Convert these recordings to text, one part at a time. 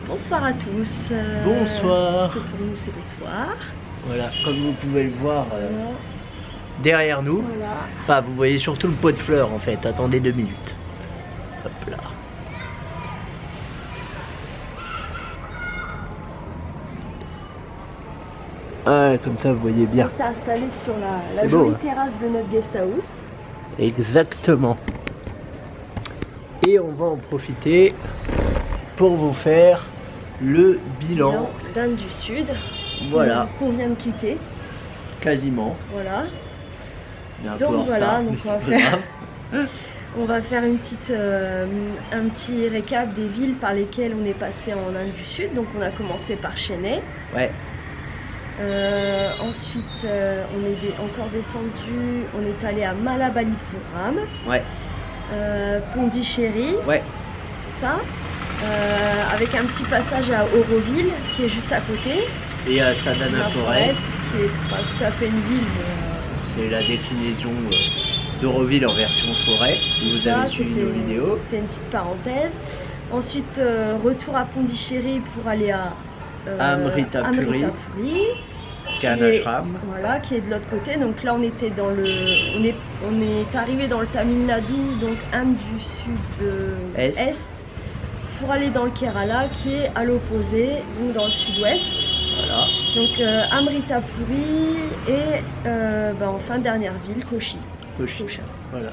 Bonsoir à tous. Bonsoir. Parce que pour nous c'est le soir. Voilà, comme vous pouvez le voir derrière nous. Voilà. Enfin, vous voyez surtout le pot de fleurs en fait. Attendez 2 minutes. Hop là. Ah, comme ça vous voyez bien. On s'est installé sur la C'est jolie beau, hein. terrasse de notre guest house. Exactement. Et on va en profiter pour vous faire le bilan. d'Inde du Sud. Voilà, Qu'on vient de quitter. quasiment. Voilà. On est un peu Donc en voilà, retard, donc mais on va c'est pas faire. grave. On va faire un petit récap des villes par lesquelles on est passé en Inde du Sud. Donc on a commencé par Chennai. Ouais, Ensuite, on est encore descendu. On est allé à Malabalipuram, ouais, Pondichéry, ouais. ça. Avec un petit passage à Auroville qui est juste à côté. Et à Sadhana La Forest, qui est pas tout à fait une ville, mais c'est la déclinaison d'Auroville en version forêt, si vous avez suivi nos vidéos. C'était une petite parenthèse. Ensuite, retour à Pondichéry pour aller à Amritapuri, qui est, Kanashram. voilà, qui est de l'autre côté. Donc là, on était dans on est arrivé dans le Tamil Nadu, donc Inde du Sud-Est, pour aller dans le Kerala, qui est à l'opposé, donc dans le sud-ouest. Voilà. Donc Amritapuri et enfin dernière ville, Kochi. Kochi. Voilà.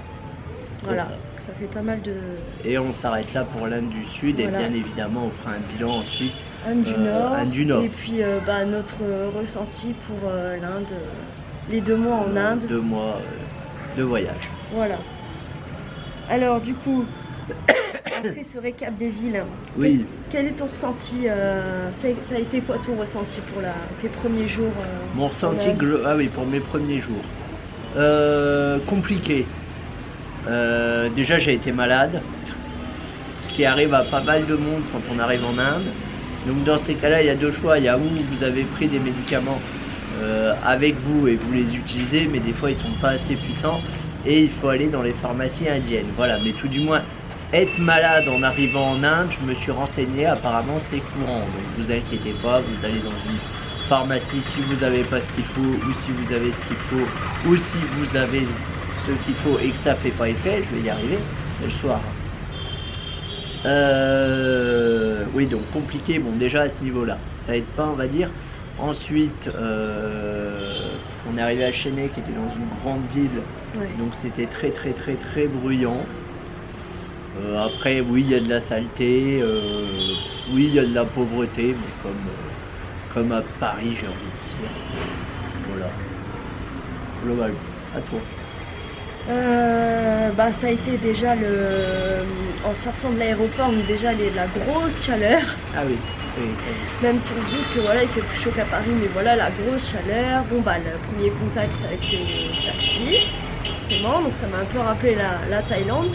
Voilà, Ça. ça fait pas mal de... Et on s'arrête là pour l'Inde du Sud, Voilà. et bien évidemment on fera un bilan ensuite. Inde du Nord. Inde du Nord. Et puis notre ressenti pour l'Inde, les 2 mois en Inde. 2 mois de voyage. Voilà. Alors du coup, après ce récap des villes, Oui. quel est ton ressenti ça a été quoi ton ressenti pour tes premiers jours Mon ressenti, ah oui, pour mes premiers jours. Compliqué. Déjà j'ai été malade, ce qui arrive à pas mal de monde quand on arrive en Inde. Donc dans ces cas-là, il y a 2 choix. Il y a où vous avez pris des médicaments avec vous et vous les utilisez, mais des fois ils sont pas assez puissants et il faut aller dans les pharmacies indiennes. Voilà, mais tout du moins être malade en arrivant en Inde, je me suis renseigné, apparemment c'est courant. Donc vous inquiétez pas, vous allez dans une pharmacie si vous n'avez pas ce qu'il faut, ou si vous avez ce qu'il faut, ou si vous avez ce qu'il faut et que ça fait pas effet, je vais y arriver le soir. Oui, donc compliqué, bon déjà à ce niveau-là, ça aide pas on va dire. Ensuite, on est arrivé à Chennai qui était dans une grande ville, Ouais. donc c'était très bruyant. Après, oui, il y a de la saleté, oui, il y a de la pauvreté, mais comme à Paris, j'ai envie de dire. Voilà. Globalement, à toi. Ça a été déjà en sortant de l'aéroport, donc déjà la grosse chaleur. Ah oui, oui, ça Même si on se dit que voilà, il fait plus chaud qu'à Paris, mais voilà, la grosse chaleur. Bon le premier contact avec les taxis, forcément, donc ça m'a un peu rappelé la Thaïlande.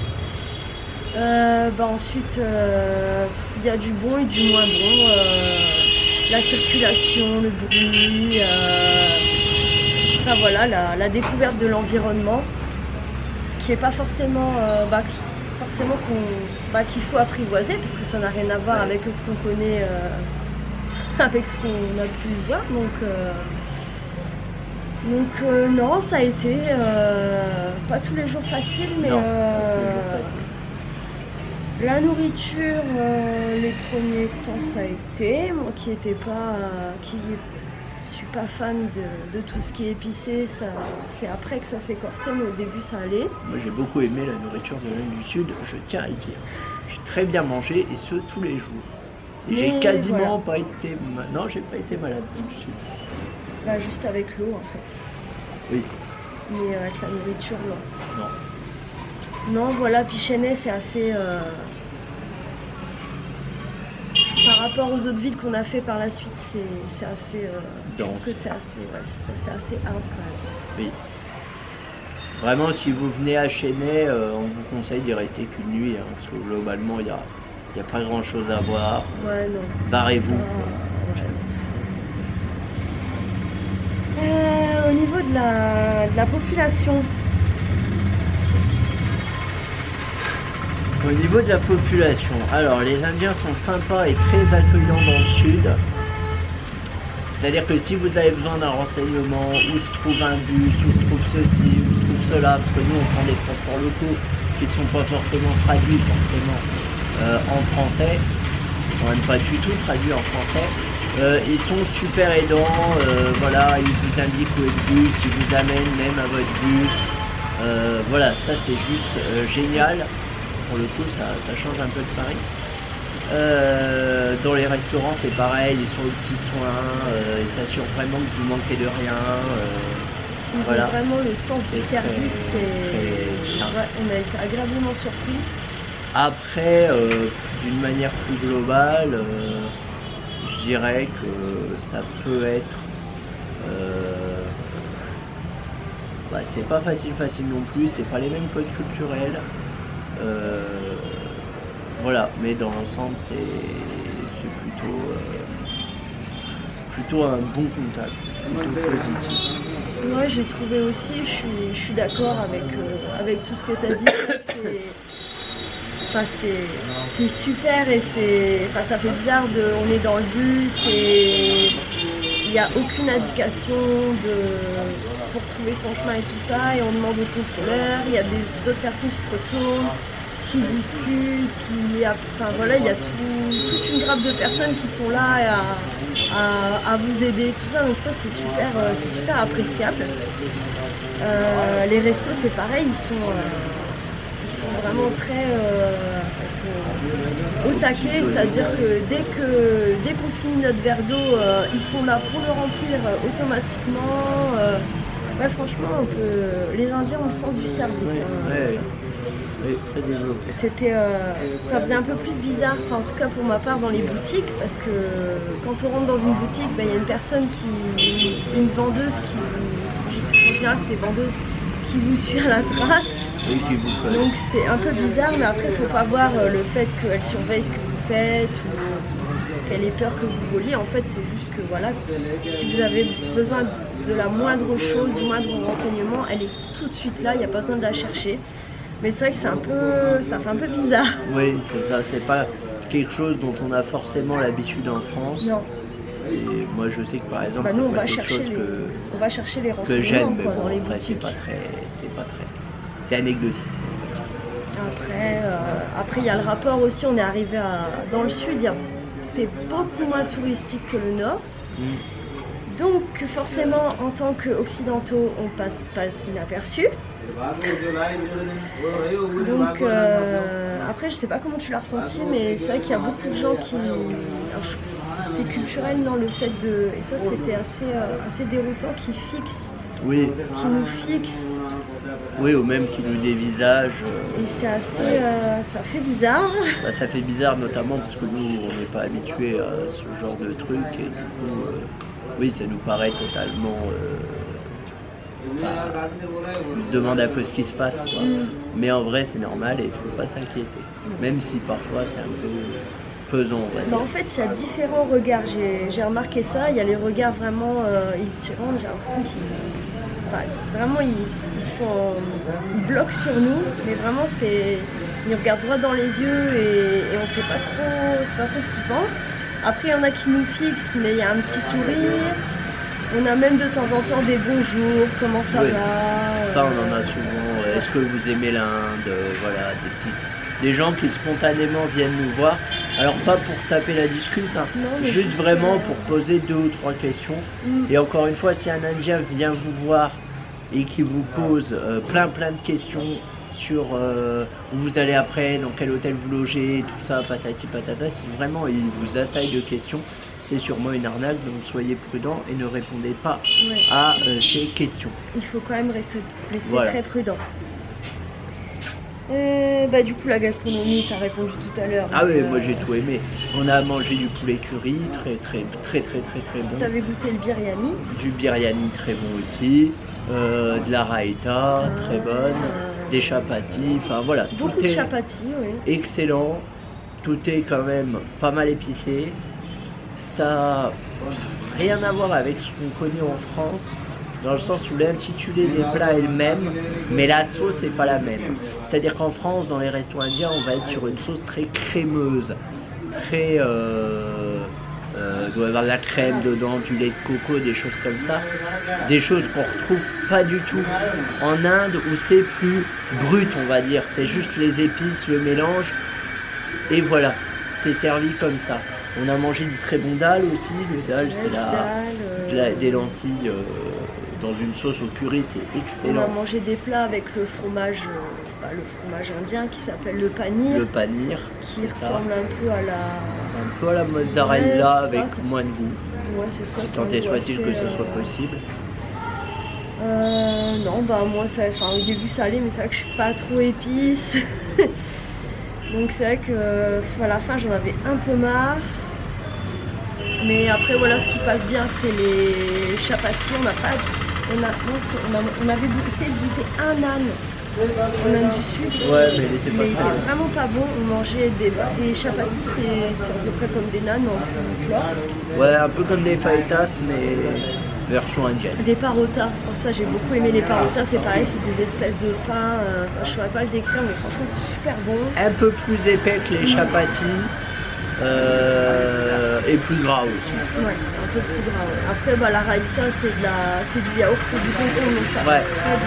Ensuite, il y a du bon et du moins bon. La circulation, le bruit, voilà, la découverte de l'environnement, qui est pas forcément, qu'il faut apprivoiser, parce que ça n'a rien à voir Ouais. avec ce qu'on connaît, avec ce qu'on a pu voir. Donc non, ça a été pas tous les jours facile, mais non, pas tous les jours facile. la nourriture, les premiers temps, ça a été. Moi qui suis pas fan de tout ce qui est épicé, c'est après que ça s'est corsé, mais au début ça allait. Moi j'ai beaucoup aimé la nourriture de l'Inde du Sud, je tiens à le dire. J'ai très bien mangé et ce tous les jours. Et j'ai Mais quasiment voilà. pas été non, j'ai pas été malade du Sud. Juste avec l'eau en fait. Oui, Mais avec la nourriture, non. non. Non, voilà, puis Chennai, c'est assez... Par rapport aux autres villes qu'on a fait par la suite, c'est assez... je trouve Dense. que c'est assez hard quand même. Oui. Vraiment, si vous venez à Chennai, on vous conseille d'y rester qu'une nuit, hein, parce que globalement, il y a pas grand chose à voir. Ouais, non. Barrez-vous. Au niveau de la population, Au niveau de la population, alors les Indiens sont sympas et très accueillants dans le sud. C'est-à-dire que si vous avez besoin d'un renseignement, où se trouve un bus, où se trouve ceci, où se trouve cela, parce que nous on prend des transports locaux qui ne sont pas forcément traduits en français, ils ne sont même pas du tout traduits en français. Ils sont super aidants, voilà, ils vous indiquent où est le bus, ils vous amènent même à votre bus. Voilà, ça c'est juste génial. Pour le coup, ça change un peu de Paris. Dans les restaurants, c'est pareil, ils sont aux petits soins, ils s'assurent vraiment que vous manquez de rien. Ils ont vraiment le sens du service. On a été agréablement surpris. Après, d'une manière plus globale, je dirais que ça peut être... c'est pas facile non plus, c'est pas les mêmes codes culturels. Voilà, mais dans l'ensemble, c'est plutôt un bon contact, plutôt positif. Moi, j'ai trouvé aussi, je suis d'accord avec tout ce que tu as dit. C'est super et ça fait bizarre on est dans le bus et il n'y a aucune indication pour trouver son chemin et tout ça, et on demande au contrôleur, il y a d'autres personnes qui se retournent, qui discutent, il y a toute une grappe de personnes qui sont là à vous aider, tout ça, donc ça c'est super appréciable. Les restos c'est pareil, ils sont vraiment très au taquet, c'est-à-dire que dès qu'on finit notre verre d'eau, ils sont là pour le remplir automatiquement. Franchement, les Indiens ont le sens du service. Oui, très développé. Ça faisait un peu plus bizarre, en tout cas pour ma part, dans les boutiques, parce que quand on rentre dans une boutique, il y a une personne une vendeuse en général c'est vendeuse, qui vous suit à la trace. Oui, qui vous connaît. Donc c'est un peu bizarre, mais après il ne faut pas voir le fait qu'elle surveille ce que vous faites ou qu'elle ait peur que vous voliez. En fait, c'est juste que voilà, si vous avez besoin de la moindre chose, du moindre renseignement, elle est tout de suite là, il n'y a pas besoin de la chercher. Mais c'est vrai que ça fait un peu bizarre. Oui, c'est ça, c'est pas quelque chose dont on a forcément l'habitude en France. Non. Et moi je sais que par exemple, nous, on va chercher les renseignements dans les boutiques. C'est anecdotique. Après il y a le rapport aussi, on est arrivé dans le sud, c'est beaucoup moins touristique que le nord. Donc forcément en tant qu'occidentaux on passe pas inaperçu. Donc après je sais pas comment tu l'as ressenti, mais c'est vrai qu'il y a beaucoup de gens qui... c'est culturel dans le fait et ça c'était assez déroutant, qui nous fixent. Oui, ou même qui nous dévisagent. Et c'est ça fait bizarre. Ça fait bizarre notamment parce que nous on n'est pas habitués à ce genre de truc et du coup oui, ça nous paraît totalement... on se demande un peu ce qui se passe, quoi. Mais en vrai c'est normal et il ne faut pas s'inquiéter. Même si parfois c'est un peu pesant, on va dire. En fait il y a différents regards, j'ai remarqué ça, il y a les regards vraiment ils l'impression qu'ils bloquent sur nous, mais vraiment ils regardent droit dans les yeux et on ne sait pas trop ce qu'ils pensent. Après il y en a qui nous fixent, mais il y a un petit sourire. On a même de temps en temps des bonjours, comment ça va. Ça on en a souvent. Est-ce que vous aimez l'Inde? Voilà, des gens qui spontanément viennent nous voir. Alors pas pour taper la discute, juste vraiment pour poser 2 ou 3 questions. Et encore une fois, si un Indien vient vous voir et qui vous pose plein de questions sur où vous allez après, dans quel hôtel vous logez, tout ça, patati patata, si vraiment il vous assaille de questions, c'est sûrement une arnaque, donc soyez prudents et ne répondez pas à ces questions. Il faut quand même rester très prudent. Du coup la gastronomie, tu as répondu tout à l'heure. Ah oui, moi j'ai tout aimé. On a mangé du poulet curry, très bon. Tu avais goûté le biryani. Du biryani très bon aussi. De la raïta, très bonne. Des chapatis, enfin voilà. Beaucoup de chapatis, oui. Excellent. Tout est quand même pas mal épicé. Ça n'a rien à voir avec ce qu'on connaît en France. dans le sens où l'intitulé des plats est le même, mais la sauce n'est pas la même. C'est-à-dire qu'en France, dans les restos indiens, on va être sur une sauce très crémeuse, très... il doit y avoir de la crème dedans, du lait de coco, des choses comme ça. Des choses qu'on retrouve pas du tout en Inde où c'est plus brut, on va dire. C'est juste les épices, le mélange, et voilà, c'est servi comme ça. On a mangé du très bon dal aussi. Le dal, c'est des lentilles dans une sauce au curry, c'est excellent. On a mangé des plats avec le fromage indien qui s'appelle le panir. Le panir, qui ressemble un peu à la mozzarella avec moins de goût. Ouais, c'est ça. Si tant est soit-il que ce soit possible. Non, bah moi, au début ça allait, mais c'est vrai que je suis pas trop épice. Donc c'est vrai que à la fin j'en avais un peu marre. Mais après voilà, ce qui passe bien c'est les chapatis. On avait essayé de goûter un âne en Inde du Sud. Ouais, mais il était vraiment pas bon. On mangeait des chapatis, c'est à peu près comme des nanes en plat. Ouais, un peu comme des fajitas, mais version indienne. Des parotas, ça j'ai beaucoup aimé les parotas, c'est pareil, c'est des espèces de pain, je ne saurais pas le décrire mais franchement c'est super bon. Un peu plus épais que les chapatis et plus gras aussi. Ouais, un peu plus gras. Ouais. Après la raïta c'est du yaourt et du concombre donc ça ouais,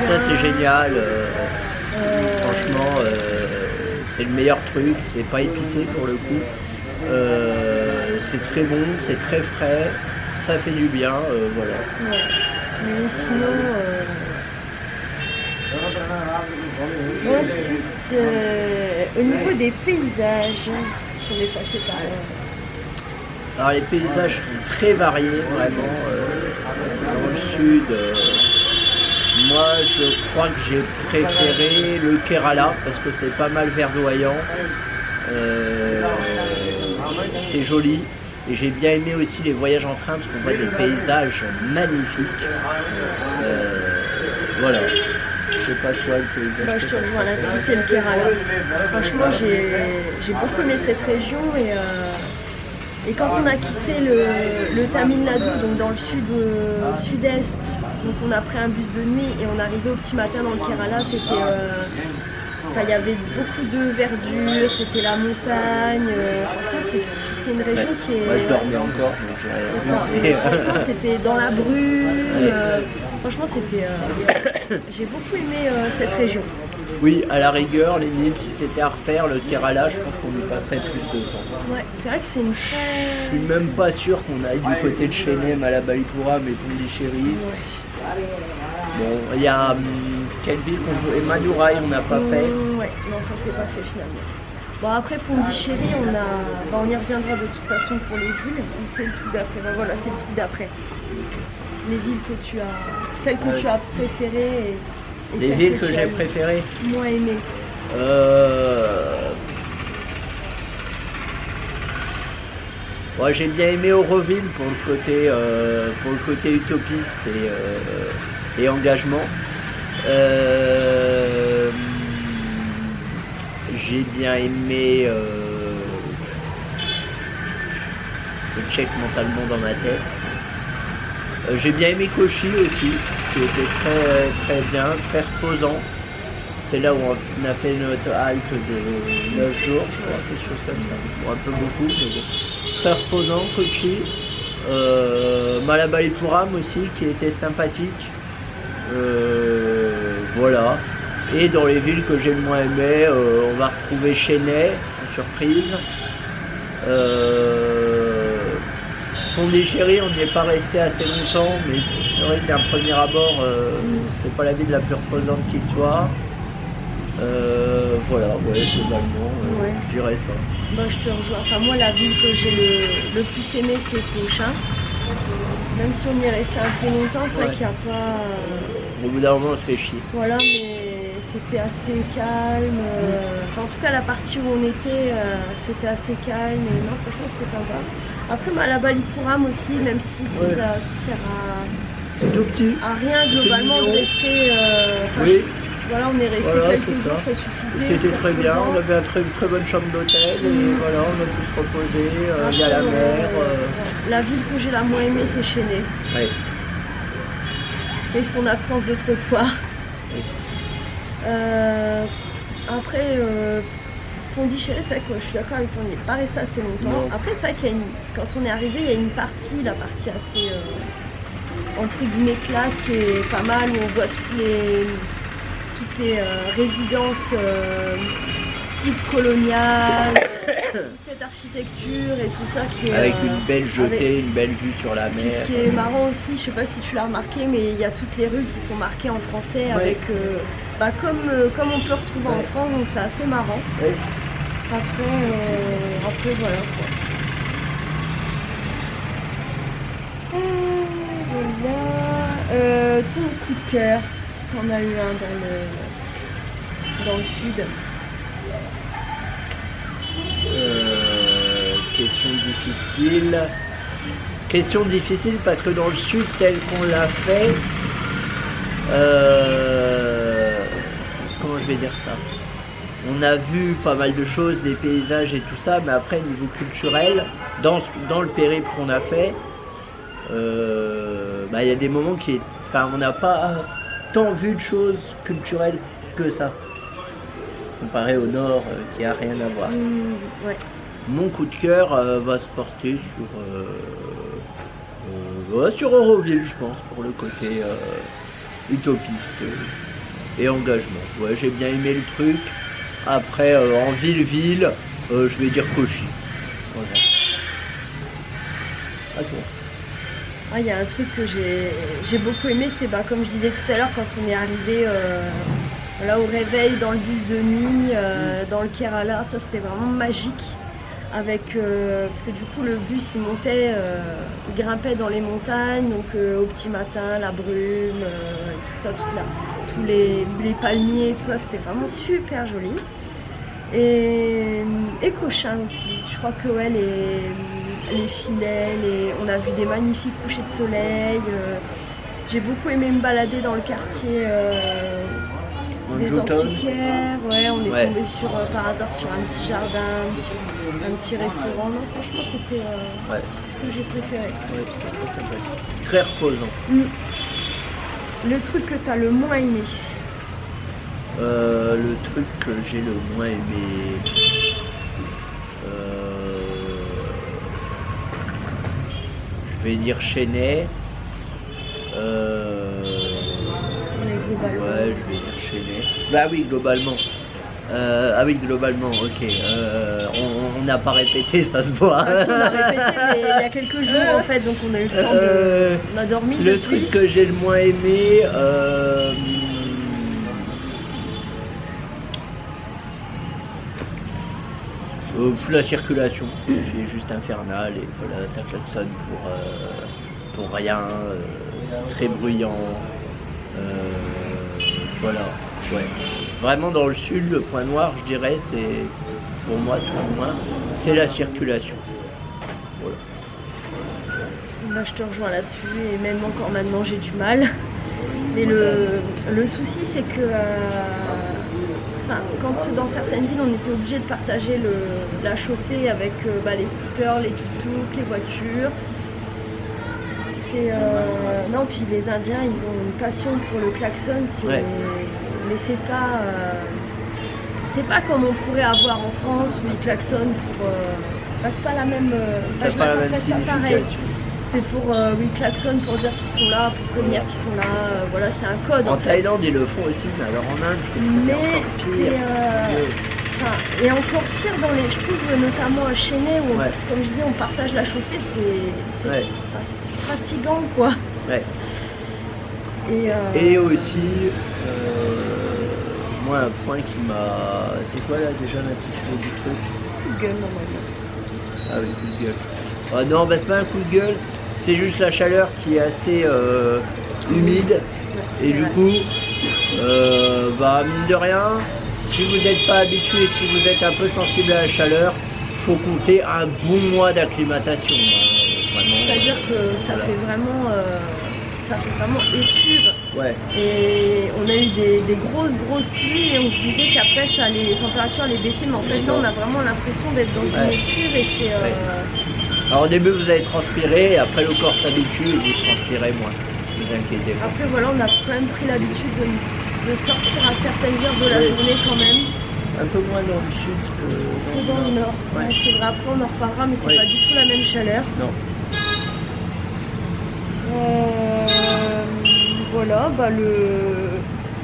ça c'est génial. Franchement c'est le meilleur truc, c'est pas épicé pour le coup. C'est très bon, c'est très frais. Ça fait du bien, voilà. Ouais. Mais sinon, ensuite, au niveau des paysages, parce qu'on est passé par là. Alors les paysages sont très variés, vraiment. Dans le sud, moi je crois que j'ai préféré le Kerala parce que c'est pas mal verdoyant. C'est joli. Et j'ai bien aimé aussi les voyages en train parce qu'on voit des paysages magnifiques. Voilà. Je sais pas toi le paysage. Je te rejoins là-dessus, c'est le Kerala. Franchement, j'ai beaucoup aimé cette région et quand on a quitté le Tamil Nadu, donc dans le sud-est, donc on a pris un bus de nuit et on arrivait au petit matin dans le Kerala, il y avait beaucoup de verdure, c'était la montagne. C'est une région qui est... Moi je dormais encore. Franchement c'était dans la brume. Franchement j'ai beaucoup aimé cette région. Oui, à la rigueur, limite, si c'était à refaire, le Kerala, je pense qu'on y passerait plus de temps. Ouais, c'est vrai que c'est une très... Je suis même pas sûr qu'on aille du côté de Chennai, Malabalipura, mais Pondichéry. Ouais. Bon, il y a quelle ville qu'on veut, et Madurai, on n'a pas fait. Ouais, non, ça c'est pas fait finalement. Bon après Pondichéry, on y reviendra de toute façon pour les villes, ou c'est le truc d'après. Ben, voilà, c'est le truc d'après. Les villes celles que tu as préférées et les villes que j'ai préférées. Moins aimées. Moi j'ai bien aimé Auroville pour le côté utopiste et engagement. J'ai bien aimé le check mentalement dans ma tête. J'ai bien aimé Kochi aussi, qui était très très bien, très reposant. C'est là où on a fait notre halte de 9 jours, je crois, quelque chose comme ça. Bon, un peu beaucoup, mais bon. Très reposant, Kochi. Malabalippuram aussi, qui était sympathique. Voilà. Et dans les villes que j'ai le moins aimées, on va retrouver Chennai, en surprise. Pondichéry, on n'y est pas resté assez longtemps, mais c'est vrai qu'à un premier abord, c'est pas la ville la plus reposante qui soit. Voilà, ouais, globalement, je dirais ça. Bah, je te rejoins. Enfin, moi, la ville que j'ai le plus aimé, c'est Cochin. Même si on y est resté un peu longtemps, c'est vrai qu'il n'y a pas... Au bout d'un moment, on se fait chier. Voilà, mais c'était assez calme. Enfin, en tout cas, la partie où on était, c'était assez calme. Et non, franchement, c'était sympa. Après, Malabalippuram aussi, même si ça sert tout petit. à rien globalement de rester... oui. Voilà, on est resté quelques jours, ça suffisait. C'était très bien, on avait une très bonne chambre d'hôtel et voilà, on a pu se reposer, il y a la mer. La ville que j'ai la moins aimée, c'est Chennai. Ouais. et son absence de trottoir. Oui. Après, Pondichéry, c'est vrai que je suis d'accord avec toi, on n'y est pas resté assez longtemps. Non. Après, c'est vrai qu'il y a quand on est arrivé, il y a une partie, la partie assez entre guillemets classe, qui est pas mal, où on voit toutes les résidences type colonial, toute cette architecture et tout ça qui est avec une belle jetée, une belle vue sur la puis mer. ce qui est marrant aussi, je sais pas si tu l'as remarqué, mais il y a toutes les rues qui sont marquées en français avec comme on peut retrouver en France, donc c'est assez marrant. Ouais. Après voilà quoi. Voilà. Ton coup de cœur, si t'en as eu un dans le sud. Question difficile. Question difficile parce que dans le sud tel qu'on l'a fait, comment je vais dire ça? On a vu pas mal de choses, des paysages et tout ça, mais après niveau culturel, dans le périple qu'on a fait, il y a des moments on n'a pas tant vu de choses culturelles que ça, comparé au nord qui a rien à voir. Ouais. Mon coup de cœur va se porter sur Auroville, je pense, pour le côté utopiste et engagement. Ouais, j'ai bien aimé le truc. Après, en ville, je vais dire Cauchy. Voilà. À toi. Il y a un truc que j'ai beaucoup aimé, c'est comme je disais tout à l'heure, quand on est arrivé là au réveil dans le bus de nuit, dans le Kerala, ça c'était vraiment magique. Parce que du coup le bus il montait, il grimpait dans les montagnes, donc au petit matin, la brume, tout ça, tous les palmiers, tout ça, c'était vraiment super joli. Et Cochin aussi, je crois que les filets, on a vu des magnifiques couchers de soleil. J'ai beaucoup aimé me balader dans le quartier des antiquaires. Ouais, on est tombé par hasard sur un petit jardin, un petit restaurant. Non, franchement, c'était c'est ce que j'ai préféré. Ouais, très reposant. Le truc que tu as le moins aimé? Le truc que j'ai le moins aimé, je vais dire Chennai. Ouais, je vais dire Chennai. Bah oui, globalement. Globalement, ok. On n'a pas répété, ça se voit. Si, on a répété, mais il y a quelques jours en fait, donc on a eu le temps de. On a dormi. Le truc que j'ai le moins aimé. La circulation, c'est juste infernal et voilà, ça klaxonne pour rien, c'est très bruyant. Voilà, ouais. Vraiment dans le sud, le point noir, je dirais, c'est pour moi tout au moins, c'est la circulation. Voilà. Là, je te rejoins là-dessus et même encore maintenant, j'ai du mal. Mais le souci, c'est que quand dans certaines villes, on était obligé de partager la chaussée avec les scooters, les tuk-tuk, les voitures. Non, puis les Indiens, ils ont une passion pour le klaxon, mais c'est pas comme on pourrait avoir en France où ils klaxonnent pour. C'est pas la même. C'est pas la même signification. C'est pour ils klaxonnent pour dire qu'ils sont là, pour prévenir qu'ils sont là. Voilà, c'est un code. En Thaïlande, ils le font aussi, mais alors en Inde, je trouve que c'est encore pire. Et encore pire je trouve notamment à Chennai où, comme je disais, on partage la chaussée, c'est fatigant quoi. Ouais. Et aussi, moi un point qui m'a. C'est quoi là déjà l'intitulé du truc? Coup de gueule normalement. Ah oui, coup de gueule. Non, c'est pas un coup de gueule, c'est juste la chaleur qui est assez humide. Et du coup, mine de rien, si vous n'êtes pas habitué, si vous êtes un peu sensible à la chaleur, faut compter un bon mois d'acclimatation. C'est-à-dire que ça fait vraiment étuve. Ouais. Et on a eu des grosses pluies et on se disait qu'après les températures allaient baisser, mais en fait non, on a vraiment l'impression d'être dans une étuve et c'est. Alors au début vous allez transpirer et après le corps s'habitue et vous transpirez moins. Ne vous inquiétez pas. Après voilà, on a quand même pris l'habitude de sortir à certaines heures de la journée quand même. Un peu moins dans le sud que dans le nord. Ouais. C'est vrai, après on en reparlera, mais c'est pas du tout la même chaleur. Non. Voilà, bah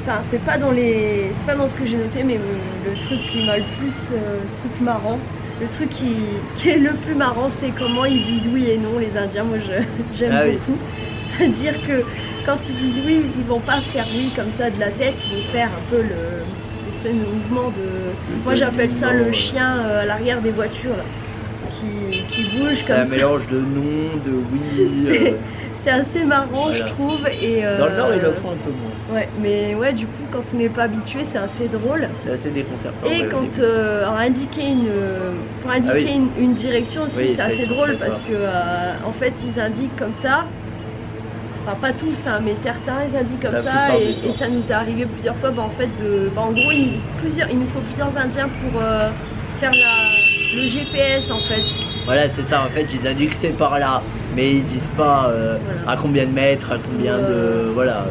enfin c'est pas dans ce que j'ai noté, mais le truc qui m'a le plus, le truc marrant, le truc qui est le plus marrant, c'est comment ils disent oui et non les Indiens. Moi j'aime beaucoup. C'est-à-dire que quand ils disent oui, ils vont pas faire oui comme ça de la tête, ils vont faire un peu l'espèce de mouvement de... Moi j'appelle ça le chien à l'arrière des voitures là, qui bouge comme ça. C'est un mélange de non, de oui. C'est assez marrant, je trouve. Et dans le nord, ils le font un peu moins. Ouais, mais ouais, du coup, quand on n'est pas habitué, c'est assez drôle. C'est assez déconcertant. Et quand pour indiquer une direction aussi, c'est assez drôle parce que en fait, ils indiquent comme ça. Enfin, pas tous, hein, mais certains, ils indiquent comme ça. Et ça nous est arrivé plusieurs fois. En fait, en gros, il nous faut plusieurs Indiens pour faire le GPS, en fait. Voilà, c'est ça, en fait, ils indiquent c'est par là, mais ils disent pas à combien de mètres, à combien de... Voilà,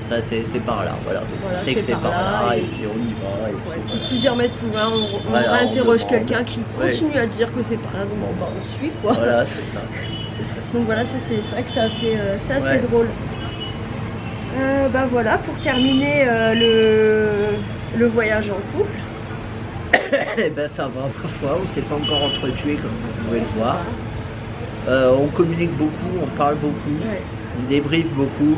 ça c'est par là, voilà. On sait que c'est par là, et puis on y va. Et puis plusieurs mètres plus loin, on réinterroge quelqu'un qui continue à dire que c'est par là, donc on suit, quoi. Voilà, c'est ça. Donc voilà, c'est vrai que c'est assez drôle. Bah voilà, pour terminer le voyage en couple. Eh ben ça va, parfois, on s'est pas encore entretués comme vous pouvez le voir. On communique beaucoup, on parle beaucoup, on débriefe beaucoup.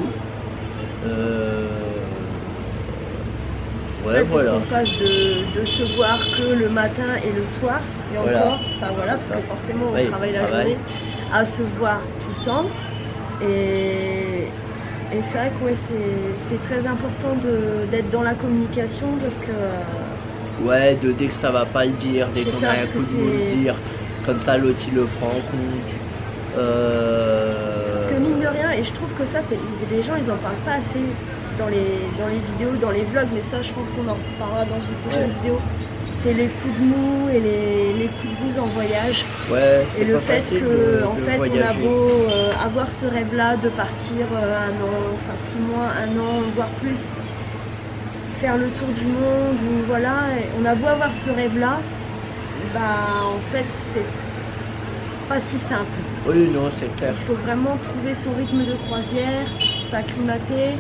Parce qu'on passe de se voir que le matin et le soir, et encore, parce que forcément on travaille la journée, à se voir tout le temps. Et c'est vrai que c'est très important d'être dans la communication parce que... dès que ça va pas le dire, dès qu'on a un coup de mot le dire, comme ça l'autre il le prend en compte. Parce que mine de rien, et je trouve que ça, les gens ils en parlent pas assez dans les vidéos, dans les vlogs, mais ça je pense qu'on en reparlera dans une prochaine vidéo. C'est les coups de mou et les coups de bouse en voyage. Et le fait que en fait on a beau avoir ce rêve là de partir 1 an, enfin 6 mois, 1 an, voire plus, faire le tour du monde, ou voilà, on a beau avoir ce rêve là, en fait c'est pas si simple. Oui, non, c'est clair. Il faut vraiment trouver son rythme de croisière, s'acclimater,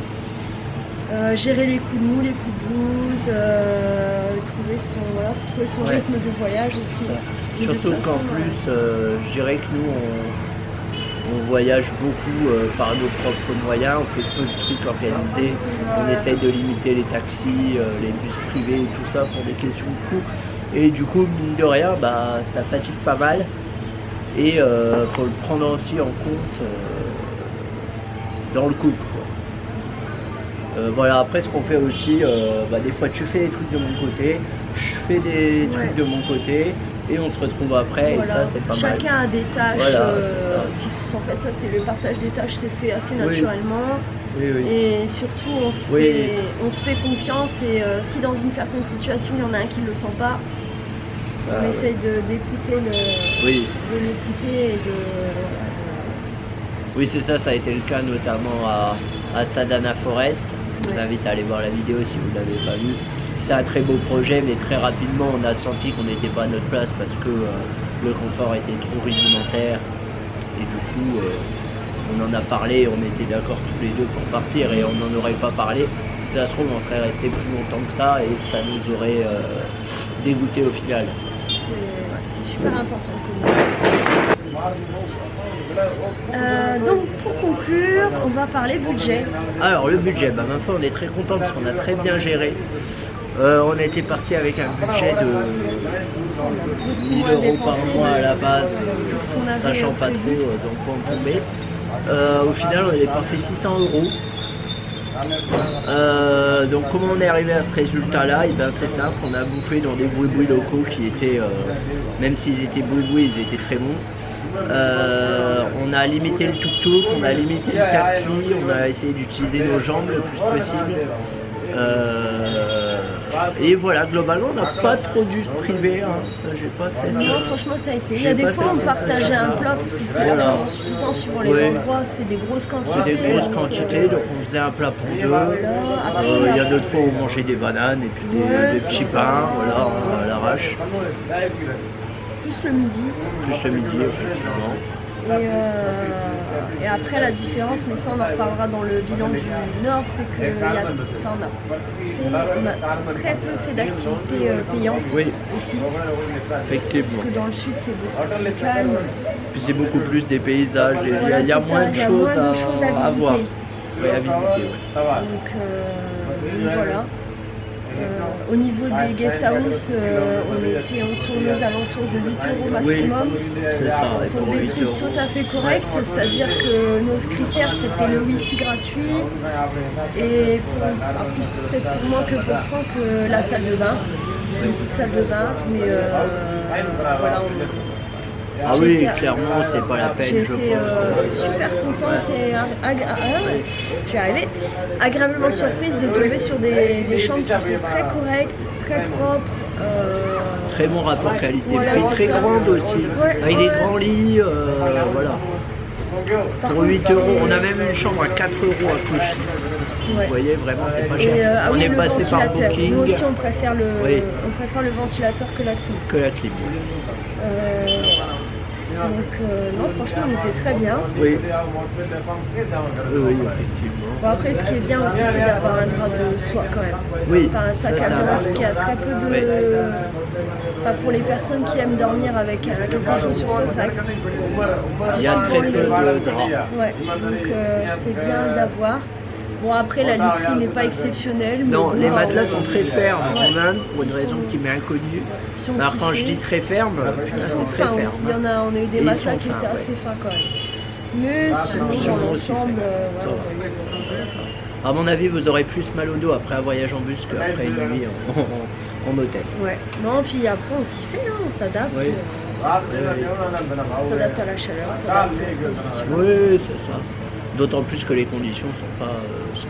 gérer les coups de mou, les coups de blues, trouver son rythme de voyage aussi. Surtout qu'en plus, je dirais que nous on voyage beaucoup par nos propres moyens, on fait peu de trucs organisés, on essaye de limiter les taxis, les bus privés et tout ça pour des questions de coût. Et du coup, mine de rien, ça fatigue pas mal. Et faut le prendre aussi en compte dans le couple. Voilà, après ce qu'on fait aussi, des fois tu fais des trucs de mon côté, je fais des trucs de mon côté. Et on se retrouve après, et ça c'est pas mal. Chacun a des tâches en fait ça c'est le partage des tâches, c'est fait assez naturellement. Et surtout on se fait confiance, et si dans une certaine situation il y en a un qui ne le sent pas, on essaye d'écouter de l'écouter et de... Oui, c'est ça a été le cas notamment à Sadhana Forest. Je vous invite à aller voir la vidéo si vous ne l'avez pas vue. C'est un très beau projet, mais très rapidement on a senti qu'on n'était pas à notre place parce que le confort était trop rudimentaire. Et du coup, on en a parlé, on était d'accord tous les deux pour partir, et on n'en aurait pas parlé. Si ça se trouve, on serait resté plus longtemps que ça et ça nous aurait dégoûté au final. C'est super important pour nous. Donc pour conclure, on va parler budget. Alors le budget, ma foi, on est très content parce qu'on a très bien géré. On a été parti avec un budget de 1000 € par mois à la base, sachant pas trop dans quoi on tombait. Au final, on a dépensé 600 €. Donc comment on est arrivé à ce résultat-là? C'est simple, on a bouffé dans des boui-boui locaux qui étaient, même s'ils étaient boui-boui, ils étaient très bons. On a limité le tuk-tuk, on a limité le taxi, on a essayé d'utiliser nos jambes le plus possible. Et voilà, globalement, on n'a pas trop dû se priver. Hein. J'ai pas cette... Non, franchement, ça a été. Il y a des fois, on partageait un plat parce que c'était largement suffisant suivant les endroits. C'est des grosses quantités. C'est des grosses quantités, donc on faisait un plat pour deux. Il y a d'autres fois où on mangeait des bananes et puis des petits pains, voilà, à l'arrache. Plus le midi. Plus le midi, effectivement. Et après la différence, mais ça on en reparlera dans le bilan du Nord, c'est qu'on a très peu fait d'activités payantes aussi. Effectivement. Parce que dans le Sud c'est beaucoup plus calme. Puis c'est beaucoup plus des paysages, il y a moins de choses à voir. Oui, à visiter. Donc voilà. Au niveau des guest house, on tournait aux alentours de 8 € maximum. Oui, c'est ça. Pour des trucs tout à fait corrects, c'est-à-dire que nos critères c'était le wifi gratuit et plus peut-être pour moi que pour Franck la salle de bain, une petite salle de bain, mais voilà. Ah oui, clairement, c'est pas la peine, je pense. J'étais super contente et j'y arrivais, agréablement surprise de tomber sur des chambres qui sont très correctes, très propres. Très bon rapport qualité-prix, très grande aussi, avec des grands lits, voilà. Pour 8 €, on a même une chambre à 4 € à Clichy. Vous voyez, vraiment, c'est pas cher. On est passé par Booking. Nous aussi, on préfère le ventilateur que la clim. Que la clim. Donc non, franchement, on était très bien. Oui, effectivement. Bon, après, ce qui est bien aussi, c'est d'avoir un drap de soie quand même. Oui, enfin, un sac à dos, parce qu'il y a très peu de... Enfin, pour les personnes qui aiment dormir avec quelque chose sur soi, c'est vrai que il y a très peu de draps. Ouais, donc c'est bien d'avoir. Bon, après, la literie n'est pas exceptionnelle. Non, les matelas sont très fermes en Inde, pour une raison qui m'est inconnue. Alors, quand je dis très ferme, c'est très ferme. Il y en a, on a eu des matelas qui étaient assez fins quand même. Mais sur l'ensemble, à mon avis, vous aurez plus mal au dos après un voyage en bus qu'après une nuit en hôtel. Ouais, non, puis après, on s'y fait, hein, on s'adapte. Oui. On s'adapte à la chaleur, on s'adapte aux conditions. Oui, c'est ça. D'autant plus que les conditions sont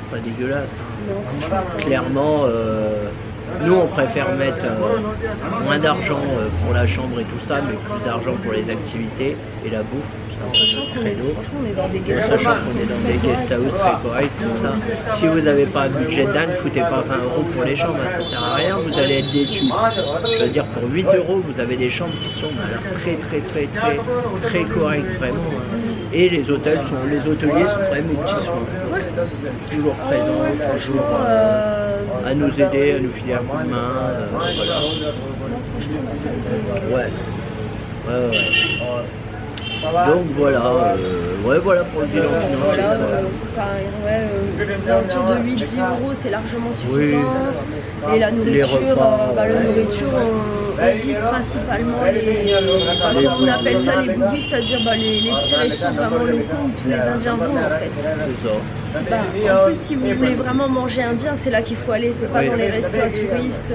pas dégueulasses. Non, franchement, clairement, nous on préfère mettre moins d'argent pour la chambre et tout ça, mais plus d'argent pour les activités et la bouffe. Franchement, on est dans des guest house. Sachant qu'on est dans des guest house très corrects, tout ça. Si vous n'avez pas un budget d'âne, ne foutez pas 20 € pour les chambres, ça sert à rien, vous allez être déçus. Je veux dire, pour 8 € vous avez des chambres qui sont très correctes vraiment. Et les hôteliers sont quand même aux petits soins. Toujours présents, toujours à nous aider, à nous filer un coup de main. Voilà. Donc voilà, voilà pour le bilan financier. Voilà, c'est ça, autour de 8-10 € c'est largement suffisant. Et la nourriture, on vise principalement on appelle ça les boobies, c'est-à-dire les petits restos vraiment locaux où tous les Indiens vont en fait. C'est ça. En plus, si vous voulez vraiment manger indien, c'est là qu'il faut aller, c'est pas dans les restos à touristes.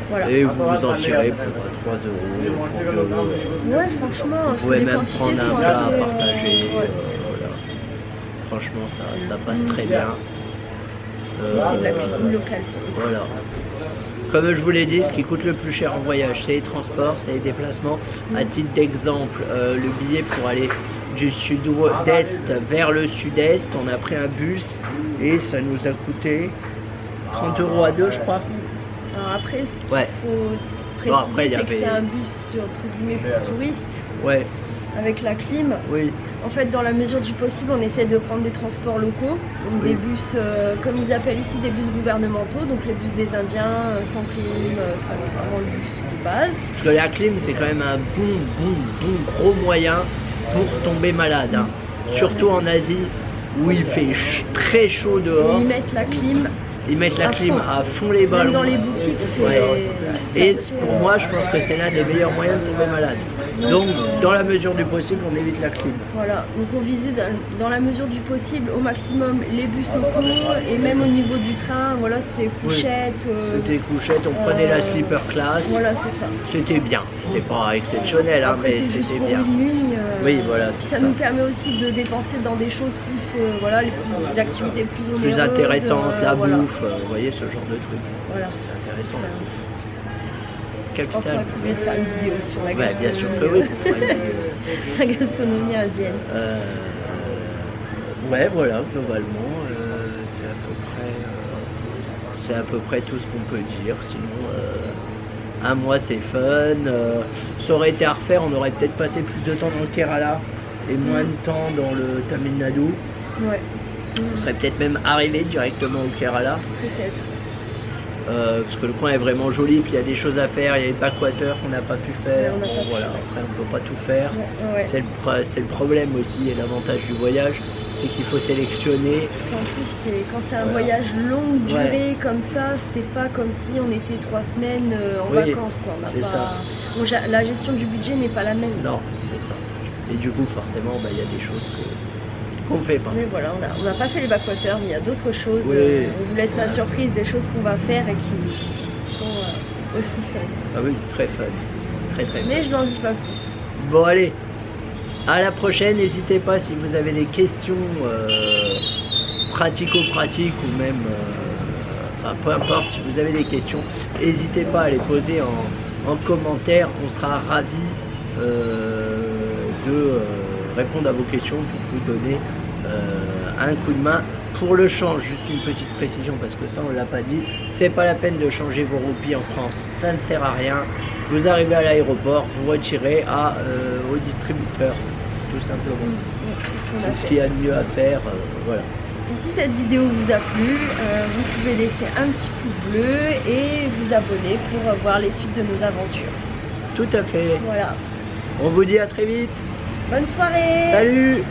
Voilà. Et vous vous en tirez pour 3 €. Ouais, franchement, parce que les même quantités prendre un sont plat à assez... partager. Voilà. Franchement, ça passe très bien. C'est de la cuisine locale. Voilà. Comme je vous l'ai dit, ce qui coûte le plus cher en voyage, c'est les transports, c'est les déplacements. À titre d'exemple, le billet pour aller du sud-est vers le sud-est, on a pris un bus et ça nous a coûté 30 € à deux, je crois. Alors après, ce qu'il faut préciser, c'est que c'est un bus entre guillemets pour touristes. Ouais. Avec la clim. Oui. En fait, dans la mesure du possible, on essaie de prendre des transports locaux, donc des bus, comme ils appellent ici, des bus gouvernementaux, donc les bus des Indiens, sans clim, c'est vraiment le bus de base. Parce que la clim, c'est quand même un bon gros moyen pour tomber malade. Hein. Surtout en Asie, où il fait très chaud dehors. Ils mettent la clim. Ils mettent la clim à fond les ballons. Même dans les boutiques, Et pour moi, je pense que c'est l'un des meilleurs moyens de tomber malade. Donc, dans la mesure du possible, on évite la clim. Voilà, donc on visait dans la mesure du possible au maximum les bus locaux et même au niveau du train, voilà, c'était couchette. C'était couchette, on prenait la sleeper class. Voilà, c'est ça. C'était bien, c'était pas exceptionnel, hein, mais c'était bien. Une nuit, oui, voilà. Puis ça nous permet aussi de dépenser dans des choses plus, des activités plus onéreuses. Plus intéressantes, la bouffe. bouffe, vous voyez, ce genre de truc. Voilà. C'est intéressant la bouffe. Je pense qu'on va être obligé de faire une vidéo sur la gastronomie. Bien sûr que oui. La gastronomie indienne. Ouais, voilà, globalement, c'est à peu près tout ce qu'on peut dire. Sinon, un mois c'est fun. Ça aurait été à refaire, on aurait peut-être passé plus de temps dans le Kerala et moins de temps dans le Tamil Nadu. Ouais. On serait peut-être même arrivé directement au Kerala. Peut-être. Parce que le coin est vraiment joli, puis il y a des choses à faire, il y a les backwaters qu'on n'a pas pu faire. Ouais, Voilà, après on ne peut pas tout faire. Ouais. C'est le problème aussi, et l'avantage du voyage, c'est qu'il faut sélectionner. En plus, quand c'est un voyage longue durée comme ça, c'est pas comme si on était 3 semaines en vacances. Quoi. C'est ça. La gestion du budget n'est pas la même. Non, c'est ça. Et du coup, forcément, il y a des choses qu'on ne fait pas. Mais voilà, on n'a pas fait les backwaters, mais il y a d'autres choses. On vous laisse la surprise des choses qu'on va faire et qui sont aussi fun. Ah oui, très fun. Très fun. Mais je n'en dis pas plus. Bon, allez. À la prochaine, n'hésitez pas si vous avez des questions pratico-pratiques ou même, enfin peu importe, si vous avez des questions, n'hésitez pas à les poser en commentaire, on sera ravis de répondre à vos questions pour vous donner un coup de main. Pour le change, juste une petite précision parce que ça on l'a pas dit, c'est pas la peine de changer vos roupies en France, ça ne sert à rien. Vous arrivez à l'aéroport, vous retirez au distributeur, tout simplement. C'est ce qu'il y a de mieux à faire, voilà. Et si cette vidéo vous a plu, vous pouvez laisser un petit pouce bleu et vous abonner pour voir les suites de nos aventures. Tout à fait. Voilà. On vous dit à très vite. Bonne soirée. Salut.